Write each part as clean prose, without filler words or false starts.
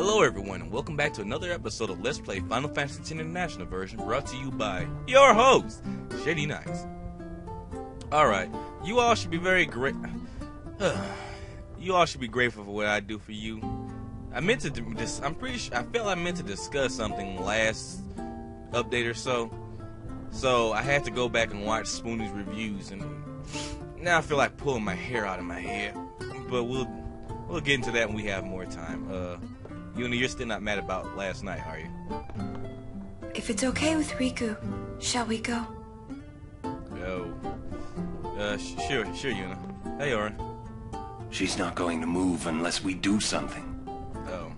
Hello everyone, and welcome back to another episode of Let's Play Final Fantasy X International Version, brought to you by your host, Shady Nights. Alright, you all should be grateful for what I do for you. I meant to do this, I felt I meant to discuss something last update or so. So I had to go back and watch Spoonie's reviews, and now I feel like pulling my hair out of my head. But we'll get into that when we have more time. Yuna, you're still not mad about last night, are you? If it's okay with Riku, shall we go? Oh. Sure, Yuna. Hey, Orin. She's not going to move unless we do something. Oh.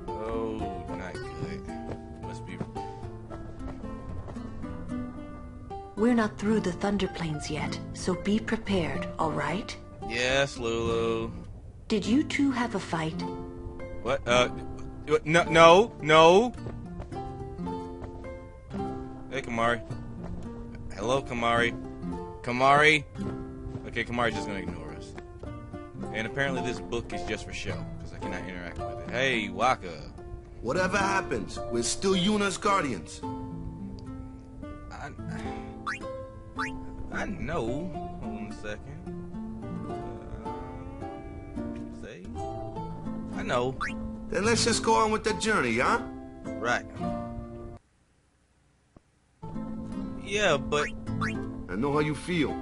Oh, not good. Must be... We're not through the Thunder Plains yet, so be prepared, alright? Yes, Lulu. Did you two have a fight? What? No. Hey, Kamari. Hello, Kamari. Kamari? Okay, Kamari's just gonna ignore us. And apparently this book is just for show, because I cannot interact with it. Hey, Waka. Whatever happens, we're still Yuna's guardians. I know. Hold on a second. I know. Then let's just go on with the journey, huh? Right. Yeah, but... I know how you feel.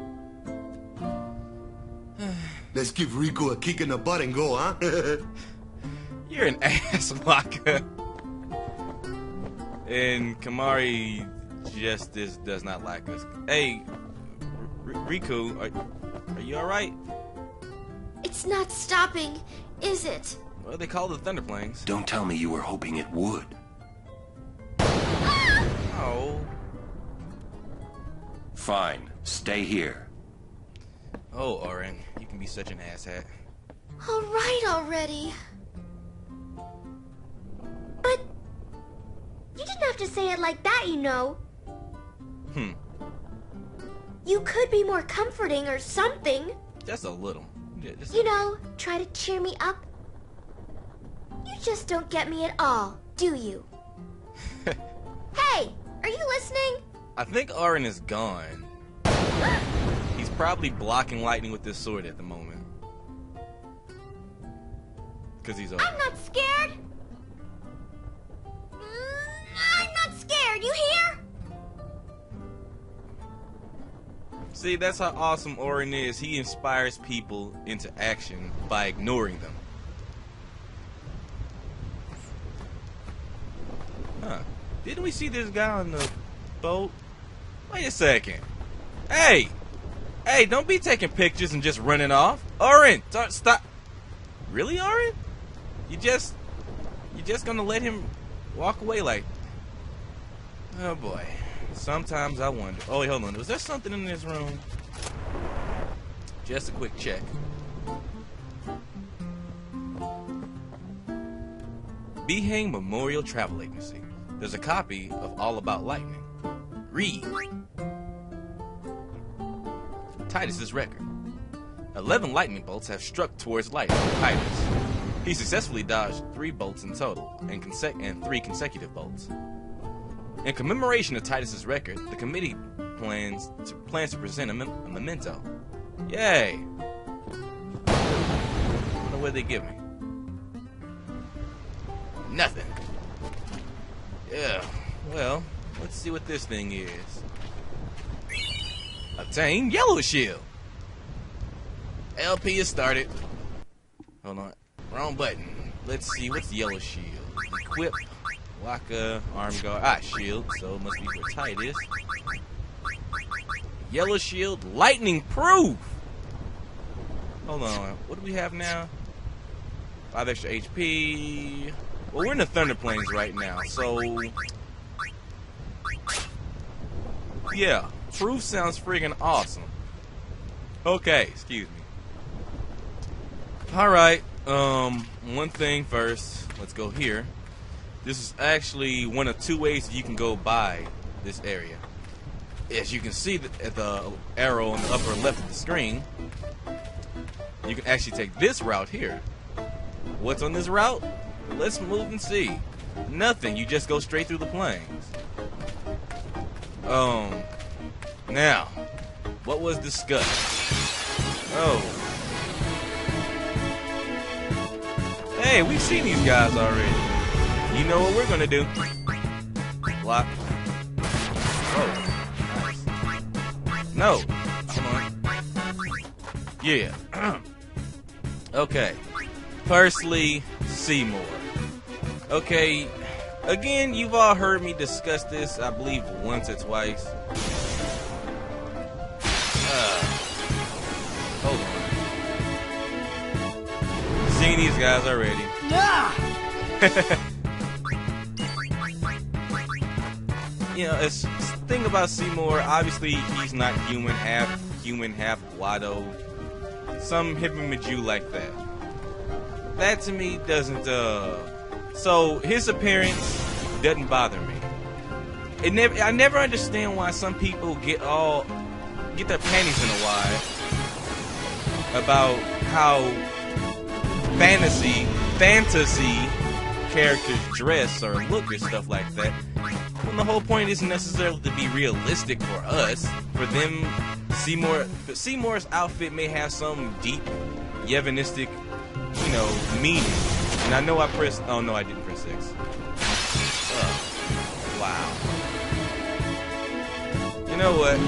Let's give Riku a kick in the butt and go, huh? You're an ass, Waka. And Kamari just does not like us. Hey, Riku, are you alright? It's not stopping, is it? Well, they call it the Thunder Plains. Don't tell me you were hoping it would. Oh. Fine, stay here. Oh, Orin, you can be such an asshat. All right already. But you didn't have to say it like that, you know. You could be more comforting or something. Just a little. Yeah, you know, try to cheer me up. You just don't get me at all, do you? Hey, are you listening? I think Orin is gone. He's probably blocking lightning with this sword at the moment. Because he's over. I'm not scared. I'm not scared, you hear? See, that's how awesome Orin is. He inspires people into action by ignoring them. Huh. Didn't we see this guy on the boat? Wait a second. Hey! Hey, don't be taking pictures and just running off. Orin! Stop! Really, Orin? You just gonna let him walk away like... Oh boy. Sometimes I wonder. Oh, wait, hold on. Was there something in this room? Just a quick check. Behang Memorial Travel Agency. There's a copy of All About Lightning. Read. Titus's record. 11 lightning bolts have struck towards Titus. He successfully dodged 3 bolts in total, and 3 consecutive bolts. In commemoration of Titus's record, the committee plans to present a memento. Yay! I wonder what they give me. Nothing. Yeah. Well, let's see what this thing is. Obtain yellow shield. LP is started. Hold on. Wrong button. Let's see. What's yellow shield? Equip. Waka, arm guard, shield, so it must be for Titus. Yellow shield, lightning proof! Hold on, what do we have now? 5 extra HP. Well, we're in the Thunder Plains right now, so... Yeah, proof sounds friggin' awesome. Okay, excuse me. Alright, one thing first. Let's go here. This is actually one of 2 ways you can go by this area. As you can see at the arrow on the upper left of the screen, you can actually take this route here. What's on this route? Let's move and see. Nothing. You just go straight through the plains. Now, what was discussed? Oh. Hey, we've seen these guys already. You know what we're gonna do? Block. Oh. Nice. No. Come on. Yeah. Okay. Parsley Seymour. Okay. Again, you've all heard me discuss this, I believe, once or twice. Hold on. Seen these guys already. You know, it's thing about Seymour. Obviously, he's not human, half Watto. Some hippie like that. That to me doesn't. So his appearance doesn't bother me. I never understand why some people get their panties in a wad about how fantasy characters dress or look or stuff like that. When the whole point isn't necessarily to be realistic for us. For them, Seymour's outfit may have some deep Yevnistic, meaning. And I know I pressed. Oh no, I didn't press X. Wow. You know what?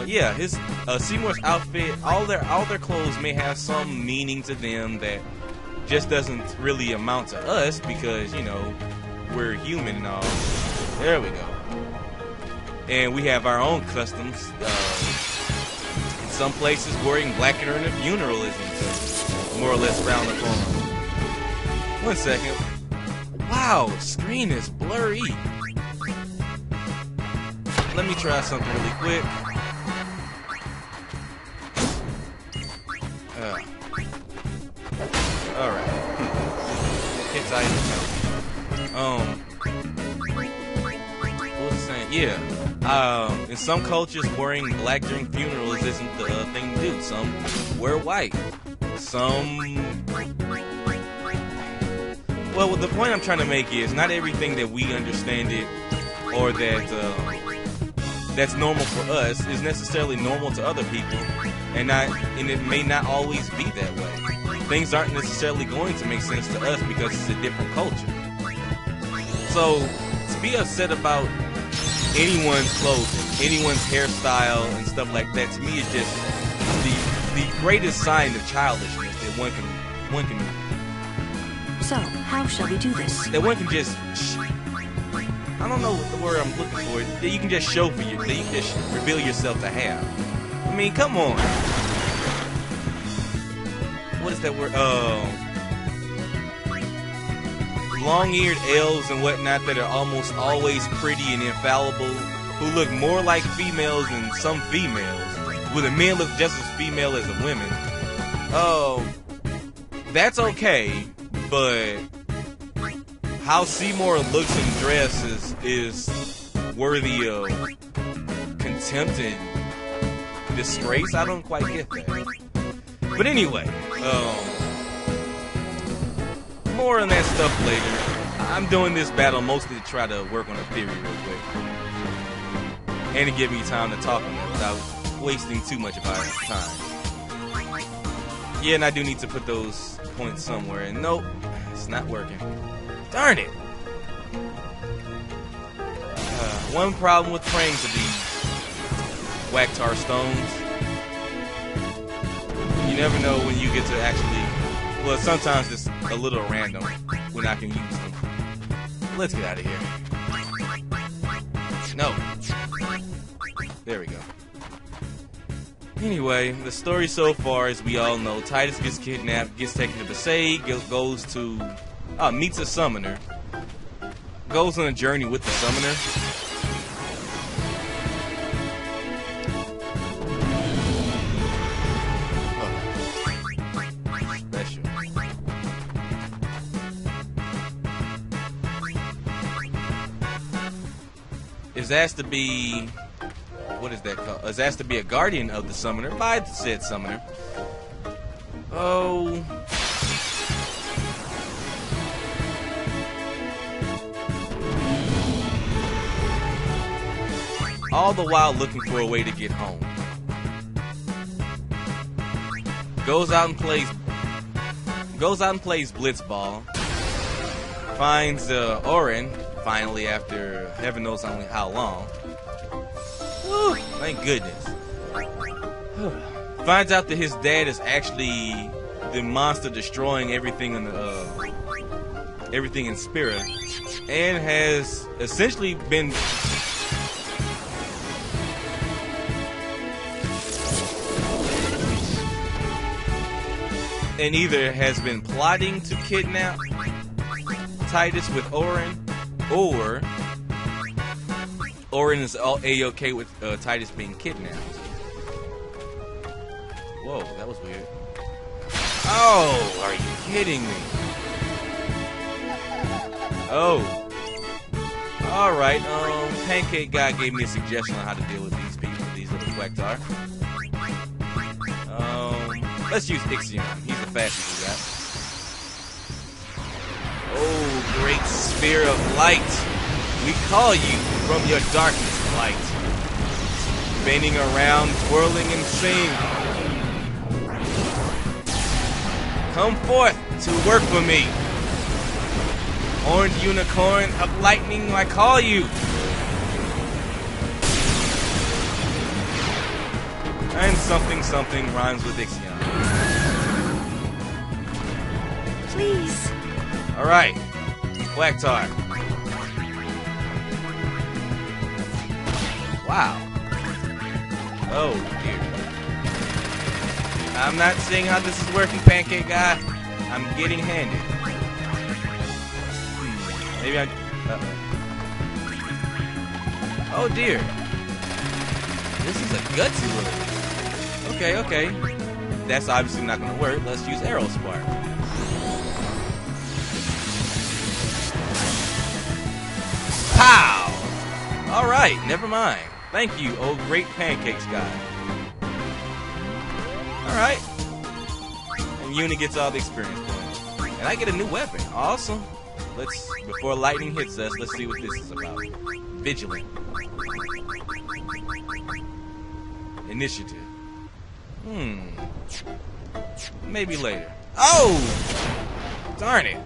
Yeah, his Seymour's outfit, all their clothes may have some meaning to them that just doesn't really amount to us because we're human and all. There we go. And we have our own customs. In some places, wearing black during a funeral isn't more or less frowned upon. 1 second. Wow, screen is blurry. Let me try something really quick. Alright. Hits item. What was I saying? Yeah. In some cultures, wearing black during funerals isn't the thing to do. Some wear white. Well, the point I'm trying to make is not everything that we understand it or that's normal for us is necessarily normal to other people, and it may not always be that way. Things aren't necessarily going to make sense to us because it's a different culture. So to be upset about anyone's clothing, anyone's hairstyle and stuff like that, to me is just the greatest sign of childishness that one can. So, how shall we do this? That one can just. I don't know the word I'm looking for. That you can just show for you. That you can just reveal yourself to have. I mean, come on. What is that word? Long-eared elves and whatnot that are almost always pretty and infallible, who look more like females than some females, where the men look just as female as the women. That's okay, but how Seymour looks and dresses is worthy of contempt and disgrace. I don't quite get that. But anyway, more on that stuff later. I'm doing this battle mostly to try to work on a theory real quick. And to give me time to talk on it without wasting too much of our time. Yeah, and I do need to put those points somewhere. And nope, it's not working. Darn it! One problem with praying to these Whack-Tar stones. You never know when you get to actually... Well, sometimes it's a little random when I can use them. Let's get out of here. No. There we go. Anyway, the story so far, as we all know, Titus gets kidnapped, gets taken to Besaid, goes to... meets a summoner. Goes on a journey with the summoner. Special. Is asked to be... what is that called? Is asked to be a guardian of the summoner by the said summoner. Oh. All the while looking for a way to get home. Goes out and plays blitzball. Finds Orin finally after heaven knows only how long. Whew, thank goodness. Finds out that his dad is actually the monster destroying everything in everything in Spira, and has essentially been either has been plotting to kidnap Titus with Orin, or Orin is all A-okay with Titus being kidnapped. Whoa, that was weird. Oh, are you kidding me? Oh. Alright, Pancake Guy gave me a suggestion on how to deal with these people, these little Quacktar. Let's use Ixion. He's the fastest we got. Oh, great sphere of light. We call you from your darkness, light. Spinning around, twirling and sing. Come forth to work for me. Horned unicorn of lightning, I call you. And something rhymes with Ixion. Please. Alright. Quacktar. Wow. Oh, dear. I'm not seeing how this is working, Pancake Guy. I'm getting handed. Maybe I... Oh, dear. This is a gutsy little... Okay. That's obviously not going to work. Let's use Arrow Spark. Pow! Alright, never mind. Thank you, oh great Pancakes guy. Alright. And Uni gets all the experience points. And I get a new weapon. Awesome. Let's, before lightning hits us, let's see what this is about. Vigilant. Initiative. Maybe later. Oh! Darn it.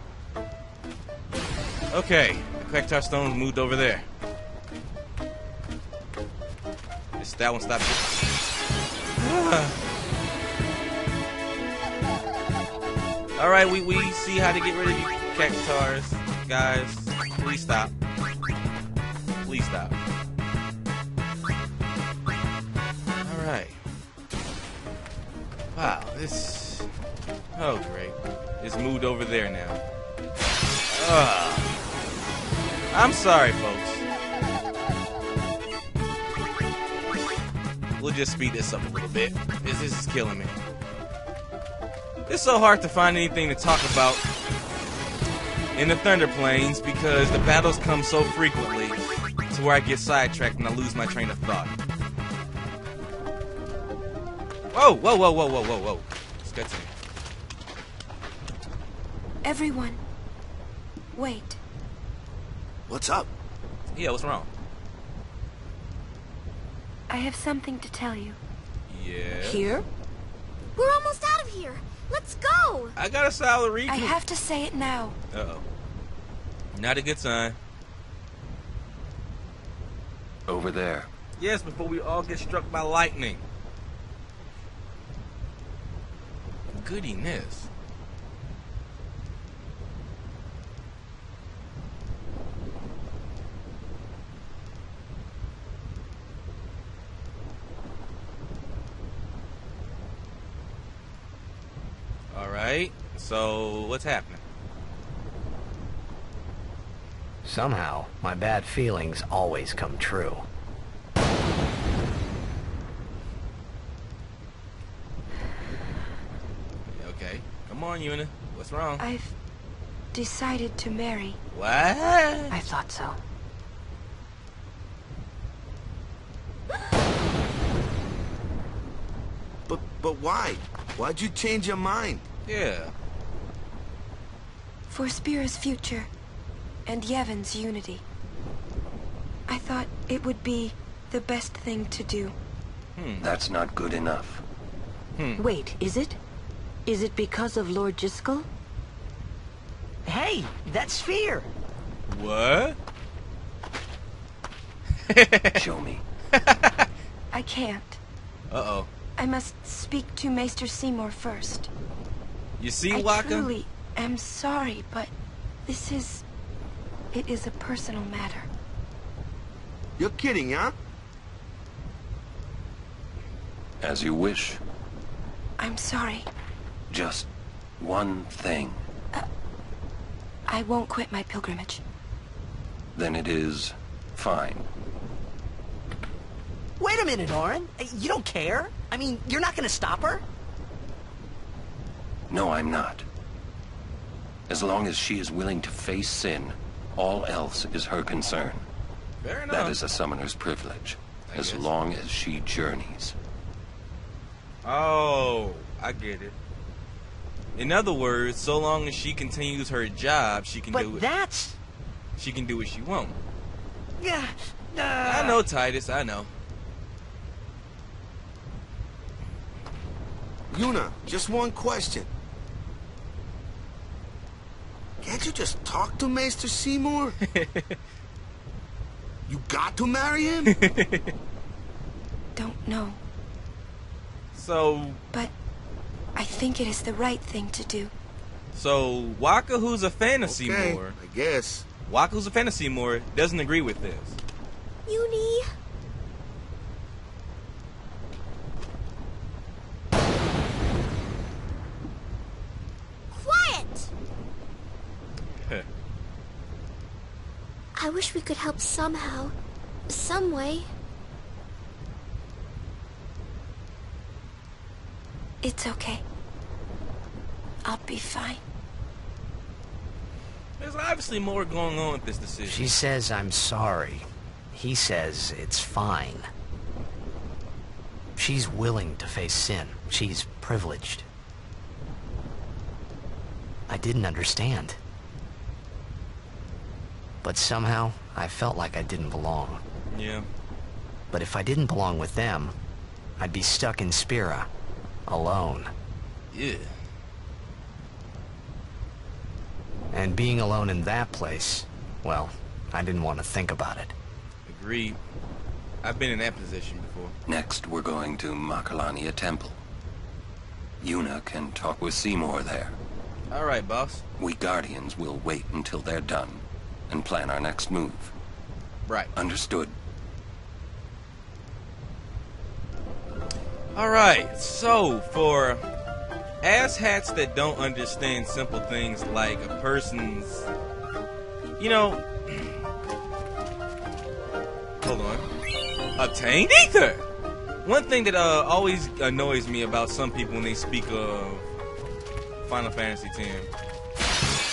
Okay. The Quacktar Stone's moved over there. That one stopped. Alright, we see how to get rid of you Quacktars, guys. Please stop. Please stop. Alright. Wow, this... Oh, great. It's moved over there now. I'm sorry, folks. We'll just speed this up a little bit. This is killing me. It's so hard to find anything to talk about in the Thunder Plains because the battles come so frequently to where I get sidetracked and I lose my train of thought. Whoa. Let's get to me. Everyone, wait. What's up? Yeah, what's wrong? I have something to tell you. Yeah. Here? We're almost out of here. Let's go. I got a salary. I have to say it now. Uh-oh. Not a good sign. Over there. Yes, before we all get struck by lightning. Goodiness. Alright, so what's happening? Somehow, my bad feelings always come true. Okay, come on, Una. What's wrong? I've decided to marry. What? I thought so. But why? Why'd you change your mind? Yeah. For Spira's future and Yevon's unity. I thought it would be the best thing to do. That's not good enough. Wait, is it? Is it because of Lord Jiskel? Hey, that's Sphere. What? Show me. I can't. Uh-oh. I must speak to Maester Seymour first. You see, I Waka? truly am sorry, but this is... It is a personal matter. You're kidding, huh? As you wish. I'm sorry. Just one thing. I won't quit my pilgrimage. Then it is fine. Wait a minute, Orin. You don't care? I mean, you're not gonna stop her? No, I'm not. As long as she is willing to face sin, all else is her concern. Fair enough. That is a summoner's privilege, as guess. long as she journeys. Oh, I get it. In other words, so long as she continues her job, she can do But it. that's... She can do what she wants. Yeah. I know, Titus. I know. Yuna, just one question. Can't you just talk to Maester Seymour? You got to marry him? Don't know, So, but I think it is the right thing to do. Waka, who's a fan of Okay, Seymour, I guess. Waka, who's a fan of Seymour, doesn't agree with this. Uni. Quiet! I wish we could help somehow. Some way. It's okay. I'll be fine. There's obviously more going on with this decision. She says I'm sorry. He says it's fine. She's willing to face sin. She's privileged. I didn't understand. But somehow, I felt like I didn't belong. Yeah. But if I didn't belong with them, I'd be stuck in Spira, alone. Yeah. And being alone in that place, well, I didn't want to think about it. Agreed. I've been in that position before. Next, we're going to Makalania Temple. Yuna can talk with Seymour there. All right, boss. We Guardians will wait until they're done and plan our next move. Right. Understood. All right. So, for asshats that don't understand simple things like a person's, you know, hold on, obtained ether. One thing that always annoys me about some people when they speak of Final Fantasy X.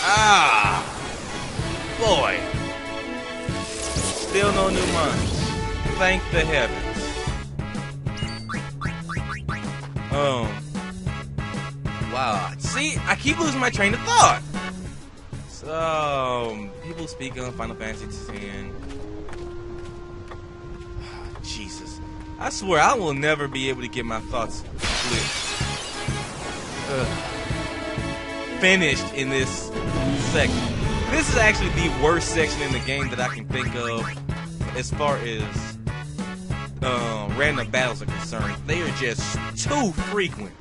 Ah, boy. Still no new monsters. Thank the heavens. Wow. See, I keep losing my train of thought. So, people speak of Final Fantasy X. Jesus. I swear I will never be able to get my thoughts finished in this section. This is actually the worst section in the game that I can think of as far as random battles are concerned. They are just too frequent.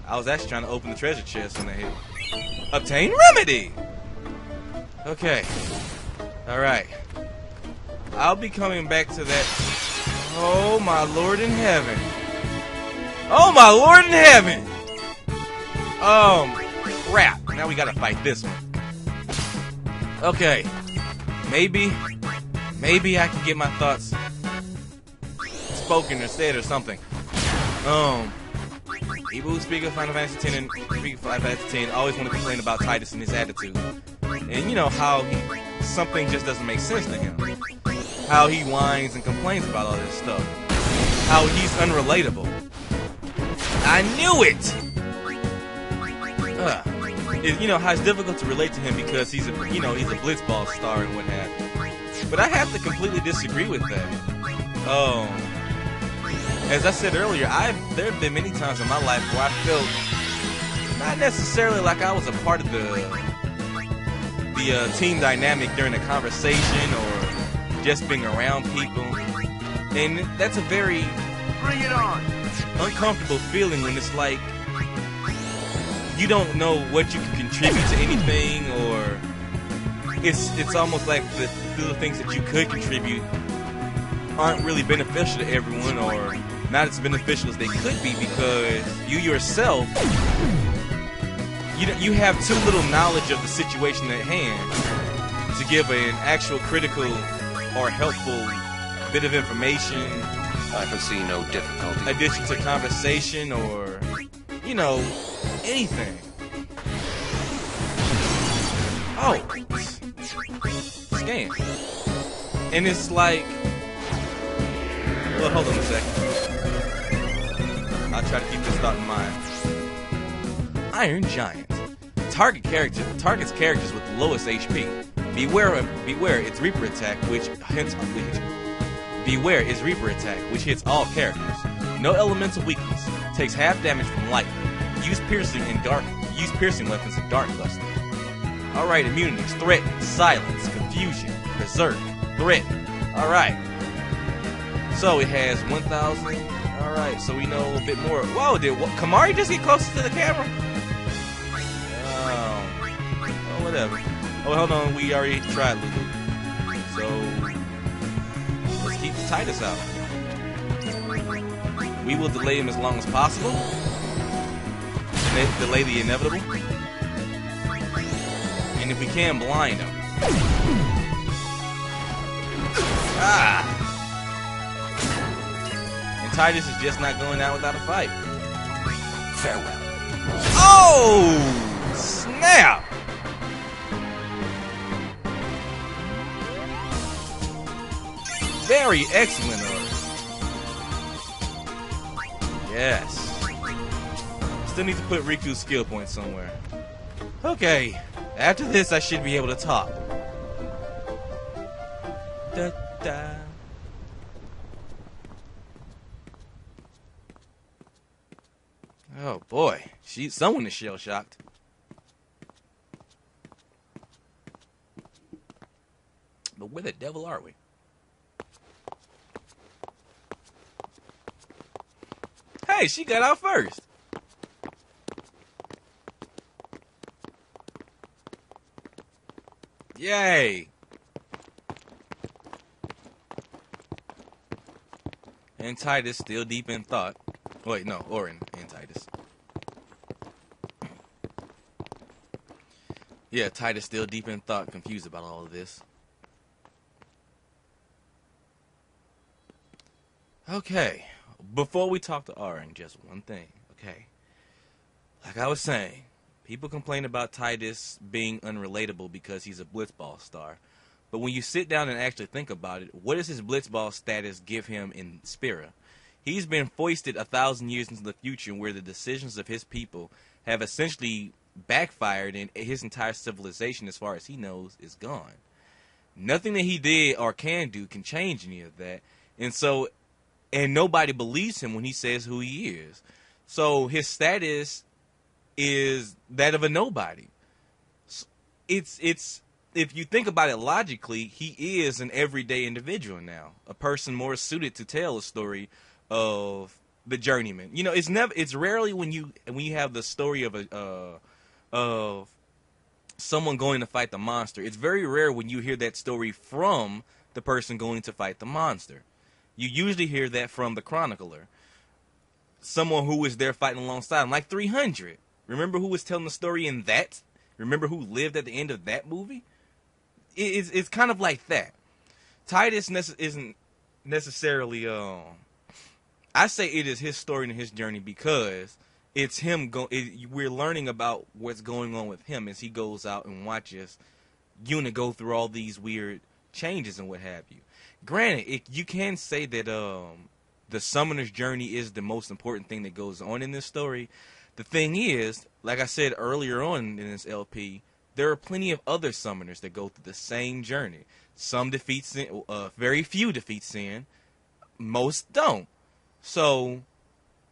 I was actually trying to open the treasure chest when they hit. Obtain remedy! Okay. Alright. I'll be coming back to that. Oh my Lord in heaven. Oh my Lord in heaven! Crap. Now we gotta fight this one. Okay. Maybe I can get my thoughts spoken or said or something. People who speak of Final Fantasy X and speak of Final Fantasy X always want to complain about Titus and his attitude. And you know how something just doesn't make sense to him. how he whines and complains about all this stuff, how he's unrelatable. I knew it. You know how it's difficult to relate to him because he's a he's a blitzball star and what have you. But I have to completely disagree with that. As I said earlier, there have been many times in my life where I felt not necessarily like I was a part of the team dynamic during a conversation or just being around people, and that's a very uncomfortable feeling when it's like you don't know what you can contribute to anything, or it's almost like the things that you could contribute aren't really beneficial to everyone, or not as beneficial as they could be because you yourself, you have too little knowledge of the situation at hand to give an actual critical or helpful bit of information. I foresee no difficulty. Addition to conversation or, anything. Oh. Scan. And it's like, well, hold on a second. I'll try to keep this thought in mind. Iron Giant. Targets characters with the lowest HP. Beware its Reaper attack, which hits all characters. No elemental weakness. Takes half damage from lightning. Use piercing weapons in Dark Cluster. Alright, immunities. Threaten, silence, confusion, berserk, threaten. Alright. So it has 1,000. Alright, so we know a little bit more. Whoa, did Kamari just get closer to the camera? Oh, whatever. Oh, hold on, we already tried Lulu. So let's keep Titus out. We will delay him as long as possible. Delay the inevitable. And if we can, blind him. And Titus is just not going out without a fight. Farewell. Oh! Snap! Very excellent order. Yes. Still need to put Riku's skill point somewhere. Okay. After this, I should be able to talk. Da, da. Oh boy. Someone is shell-shocked. But where the devil are we? Hey, she got out first. Yay. And Titus still deep in thought. Wait, no, Orin and Titus. Yeah, Titus still deep in thought, confused about all of this. Okay. Before we talk to Orin, just one thing, okay? Like I was saying, people complain about Titus being unrelatable because he's a blitzball star. But when you sit down and actually think about it, what does his blitzball status give him in Spira? He's been foisted 1,000 years into the future where the decisions of his people have essentially backfired and his entire civilization, as far as he knows, is gone. Nothing that he did or can do can change any of that. And nobody believes him when he says who he is. So his status is that of a nobody. It's if you think about it logically, he is an everyday individual now, a person more suited to tell a story of the journeyman. You know, it's rarely when you have the story of someone going to fight the monster. It's very rare when you hear that story from the person going to fight the monster. You usually hear that from the chronicler, someone who was there fighting alongside him, like 300. Remember who was telling the story in that? Remember who lived at the end of that movie? It's kind of like that. Titus isn't necessarily. I say it is his story and his journey because it's him. We're learning about what's going on with him as he goes out and watches Yuna go through all these weird changes and what have you. granted, you can say that the summoner's journey is the most important thing that goes on in this story. The thing is, like I said earlier on in this LP, there are plenty of other summoners that go through the same journey. Some defeat sin, very few defeat sin, most don't. So,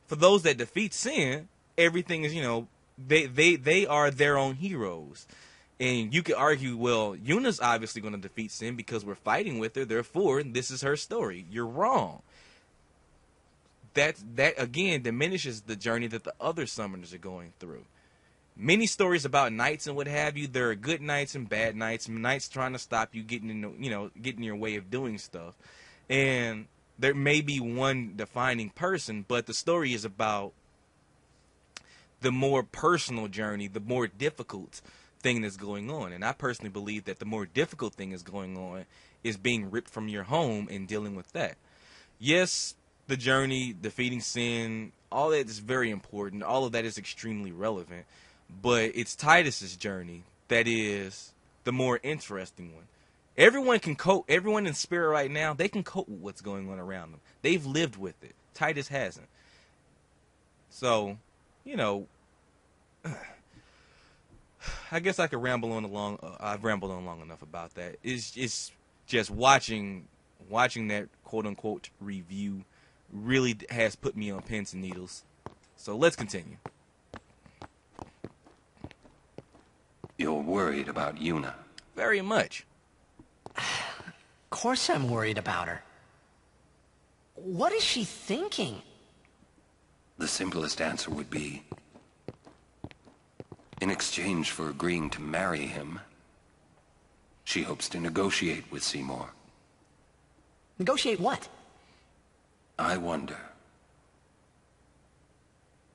for those that defeat sin, everything is, they are their own heroes. And you could argue, well, Yuna's obviously going to defeat sin because we're fighting with her, therefore, this is her story. You're wrong. That again diminishes the journey that the other summoners are going through. Many stories about knights and what have you, there are good knights and bad knights, knights trying to stop you getting in your way of doing stuff. And there may be one defining person, but the story is about the more personal journey, the more difficult thing that's going on. And I personally believe that the more difficult thing is going on is being ripped from your home and dealing with that. Yes, the journey, defeating sin, all that is very important. All of that is extremely relevant. But it's Titus's journey that is the more interesting one. Everyone can cope. Everyone in Spirit right now, they can cope with what's going on around them. They've lived with it. Titus hasn't. So, I guess I could ramble on along. I've rambled on long enough about that. It's just watching that quote unquote review really has put me on pins and needles. So let's continue. You're worried about Yuna. Very much. Of course I'm worried about her. What is she thinking? The simplest answer would be, in exchange for agreeing to marry him, she hopes to negotiate with Seymour. Negotiate what? I wonder.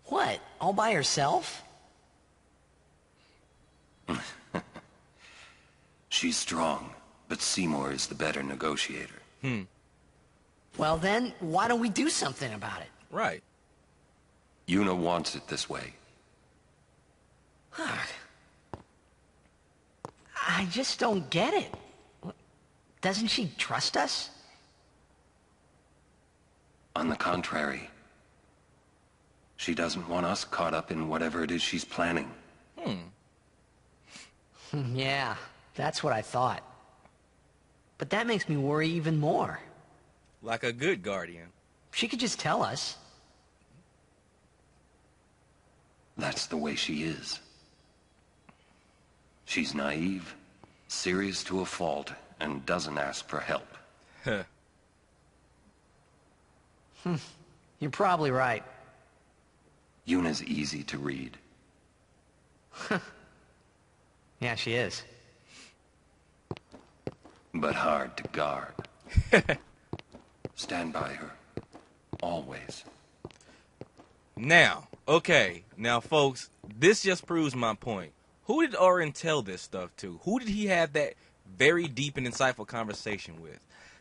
What? All by herself? She's strong, but Seymour is the better negotiator. Well then, why don't we do something about it? Right. Yuna wants it this way. I just don't get it. Doesn't she trust us? On the contrary, she doesn't want us caught up in whatever it is she's planning. Yeah, that's what I thought. But that makes me worry even more. Like a good guardian. She could just tell us. That's the way she is. She's naive, serious to a fault, and doesn't ask for help. Huh. You're probably right. Yuna's easy to read. Yeah, she is. But hard to guard. Stand by her. Always. Now, folks, this just proves my point. Who did Oren tell this stuff to? Who did he have that very deep and insightful conversation with?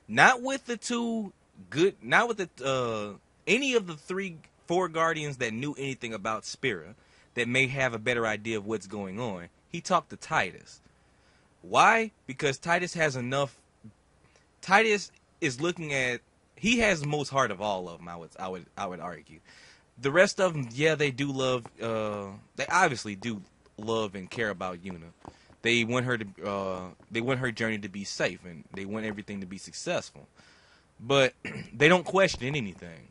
Not with the any of the 4 guardians that knew anything about Spira, that may have a better idea of what's going on. He talked to Titus. Why? Because Titus has enough. Titus is looking at. He has the most heart of all of them. I would argue. The rest of them, yeah, they do love. They obviously do love and care about Yuna. They want her to. They want her journey to be safe, and they want everything to be successful. But they don't question anything.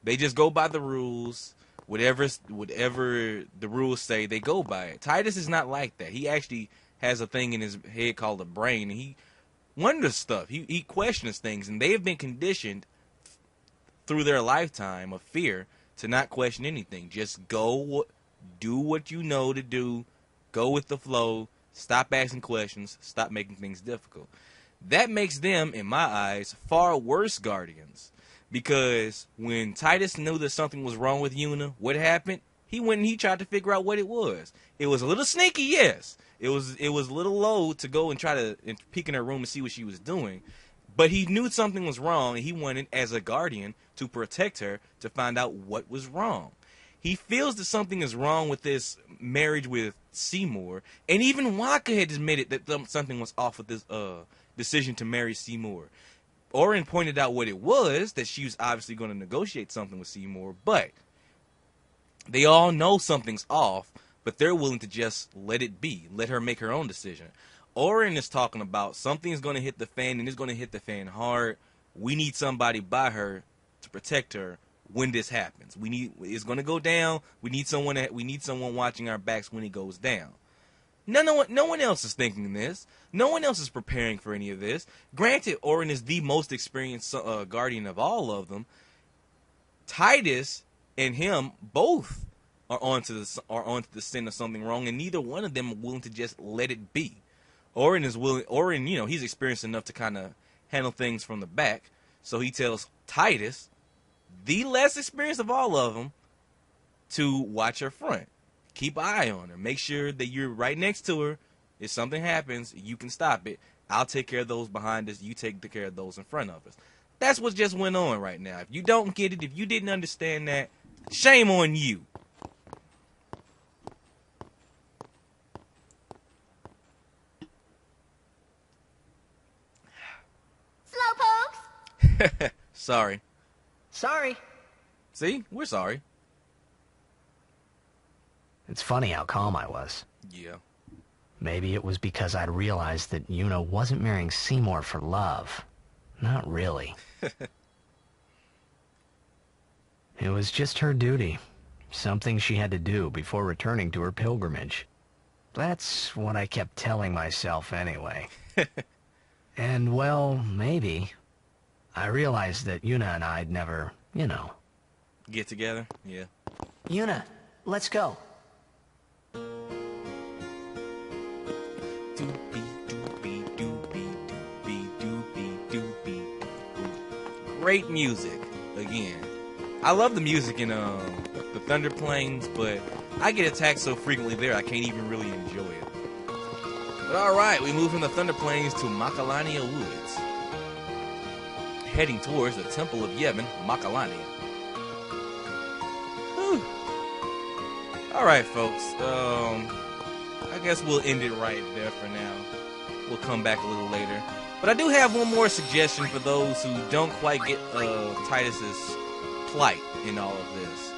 They just go by the rules. Whatever the rules say, they go by it. Titus is not like that. He actually has a thing in his head called a brain, and he wonders stuff. He questions things, and they have been conditioned through their lifetime of fear to not question anything. Just go, do what you know to do, go with the flow, stop asking questions, stop making things difficult. That makes them, in my eyes, far worse guardians. Because when Titus knew that something was wrong with Yuna, what happened? He went and he tried to figure out what it was. It was a little sneaky, yes. It was a little low to go and try to peek in her room and see what she was doing. But he knew something was wrong, and he wanted, as a guardian, to protect her, to find out what was wrong. He feels that something is wrong with this marriage with Seymour, and even Waka had admitted that something was off with this decision to marry Seymour. Orin pointed out what it was, that she was obviously going to negotiate something with Seymour, but they all know something's off, but they're willing to just let it be, let her make her own decision. Orin is talking about something's going to hit the fan, and it's going to hit the fan hard. We need somebody by her to protect her when this happens. It's going to go down. We need someone watching our backs when it goes down. No one else is thinking this. No one else is preparing for any of this. Granted, Orin is the most experienced guardian of all of them. Titus and him both are onto the scent of something wrong, and neither one of them are willing to just let it be. Orin is willing. Orin, he's experienced enough to kind of handle things from the back, so he tells Titus, the less experienced of all of them, to watch her front. Keep an eye on her. Make sure that you're right next to her. If something happens, you can stop it. I'll take care of those behind us. You take care of those in front of us. That's what just went on right now. If you don't get it, if you didn't understand that, shame on you. Slowpokes! Sorry. Sorry. See? We're sorry. It's funny how calm I was. Yeah. Maybe it was because I'd realized that Yuna wasn't marrying Seymour for love. Not really. It was just her duty. Something she had to do before returning to her pilgrimage. That's what I kept telling myself anyway. And, well, maybe. I realized that Yuna and I'd never, Get together? Yeah. Yuna, let's go. Great music again. I love the music in the Thunder Plains, but I get attacked so frequently there I can't even really enjoy it. But alright, we move from the Thunder Plains to Macalania Woods, heading towards the Temple of Yevon, Macalania. Alright folks, I guess we'll end it right there for now. We'll come back a little later. But I do have one more suggestion for those who don't quite get Titus's plight in all of this.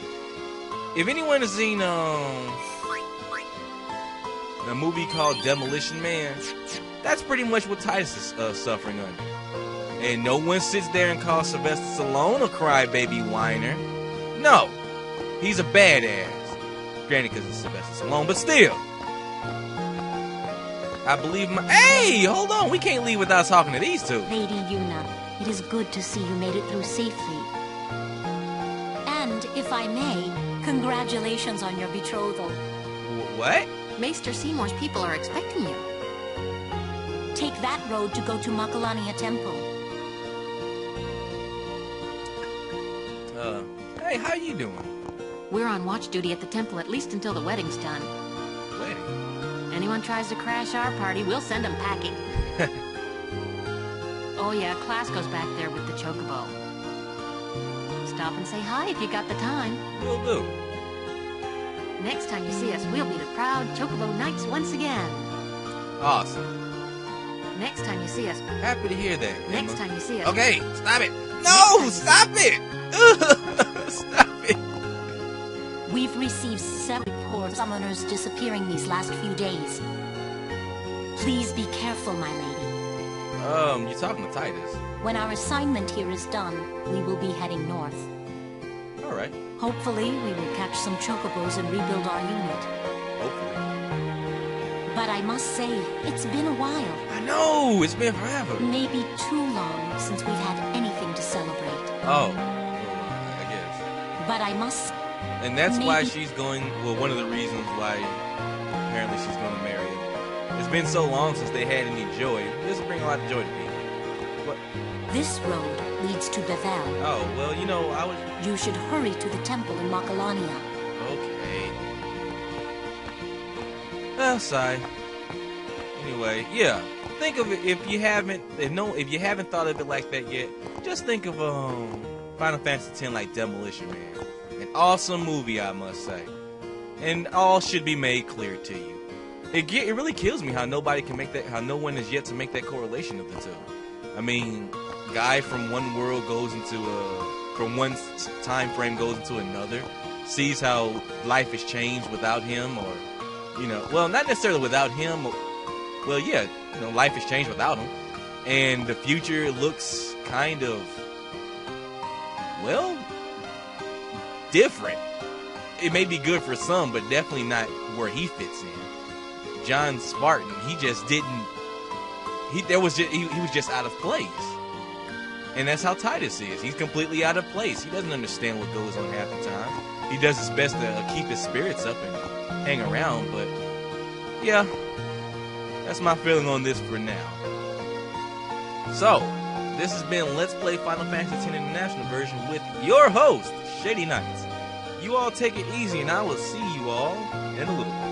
If anyone has seen a movie called Demolition Man, that's pretty much what Titus is suffering under. And no one sits there and calls Sylvester Stallone a crybaby whiner. No, he's a badass. Granted, because it's Sylvester Stallone, but still. I believe Hey, hold on. We can't leave without talking to these two. Lady Yuna, it is good to see you made it through safely. And, if I may, congratulations on your betrothal. What? Maester Seymour's people are expecting you. Take that road to go to Macalania Temple. Hey, how you doing? We're on watch duty at the temple at least until the wedding's done. Wedding? Anyone tries to crash our party, we'll send them packing. Oh yeah, class goes back there with the chocobo. Stop and say hi if you got the time. Will do. Next time you see us, we'll be the proud chocobo knights once again. Awesome. Next time you see us... Happy to hear that, Emma. Next time you see us... Okay, stop it. No, stop it. Stop it. We've received several reports of summoners disappearing these last few days. Please be careful, my lady. You're talking to Titus. When our assignment here is done, we will be heading north. All right. Hopefully, we will catch some chocobos and rebuild our unit. Hopefully. But I must say, it's been a while. I know, it's been forever. Maybe too long since we've had anything to celebrate. Oh, I guess. But I must... And that's why she's going, well, one of the reasons why apparently she's going to marry him. It's been so long since they had any joy. This will bring a lot of joy to people. What? This road leads to Bevel. Oh, well, you know, I was... You should hurry to the temple in Macalania. Okay. Sigh. Anyway, yeah. Think of it, if you haven't thought of it like that yet, just think of Final Fantasy X like Demolition Man. An awesome movie, I must say. And all should be made clear to you. It really kills me how nobody can make that, how no one is yet to make that correlation of the two. I mean, guy from one world goes into from one time frame goes into another, sees how life has changed without him, or, you know, well, not necessarily without him. Well, yeah, you know, life has changed without him, and the future looks kind of, well, different. It may be good for some, but definitely not where he fits in. John Spartan, he just didn't. He was just out of place, and that's how Titus is. He's completely out of place. He doesn't understand what goes on half the time. He does his best to keep his spirits up and hang around, but yeah, that's my feeling on this for now. So, this has been Let's Play Final Fantasy X International Version with your host, Shady Knights. You all take it easy, and I will see you all in a little bit.